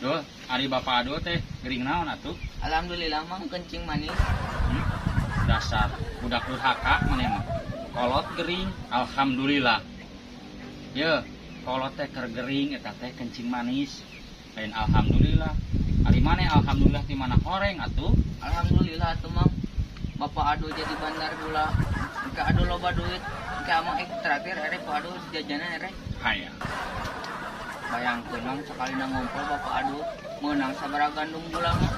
Duh, ari bapak aduh teh gering naon atuh? Alhamdulillah mang kencing manis. Dasar budak durhaka maneh mah. Kolot gering, alhamdulillah. Ye, kolot teh keur gering eta teh kencing manis. Lain alhamdulillah. Ari maneh alhamdulillah di mana horeng atuh? Alhamdulillah tuh mang. Bapak adu jadi bandar gula. Ka adu loba duit. Ka mang terakhir ere ku adu jajanan ere. Haya. Bayangkeun mang sekali na ngumpul bapak adu meunang sabaraha gandum gula mah.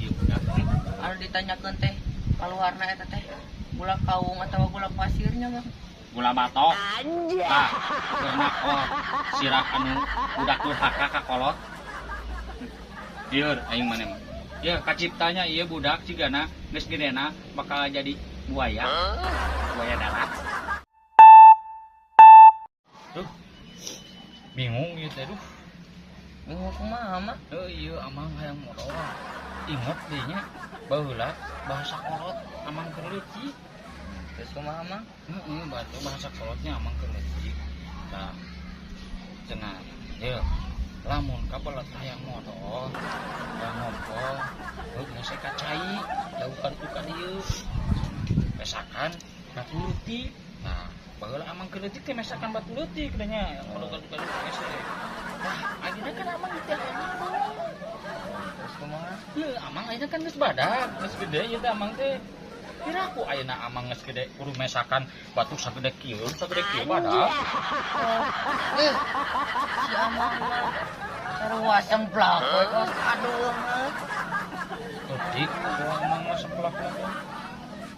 Ieu budak. Anu ditanyakeun teh kaluarna eta teh gula kaung atawa gula pasirnya mang. Gula batok. Ah, karena sirah anu budak durhaka ka kolot. Dieur aing maneh mah. Ya kaciptanya ieu budak cigana geus gedena bakal jadi buaya. Buaya darat. Duh. Bingung ieu teh duh. Bingung kumaha mah? Ieu amang hayang modal. Ingat deui nya baheula bahasa kolot amang keur leutik. Terus kumaha mah? Heeh, bahasa kolotnya amang keur leutik. Tah. Cenah. Yeuh. Lamun kabelet hayang modal, hayang ngobrol, geus kacai, jauhkan tu ka dieu. Mesakan batu leutik. Nah, baheula amang keur leutik teh mesakan batu leutik da nya, ngobrol ka dieu ese. Nah, ayeuna kan amang teh hayang modal. Terus kumaha? Heuh, amang ayeuna kan geus badak, geus gede ieu teh amang teh. Kira aku ayeuna amang geus gede kudu mesakan batu sagede kieu badak. Si amang mah sarua semplak we kos aduh mah. Leutik, amang mah seplak.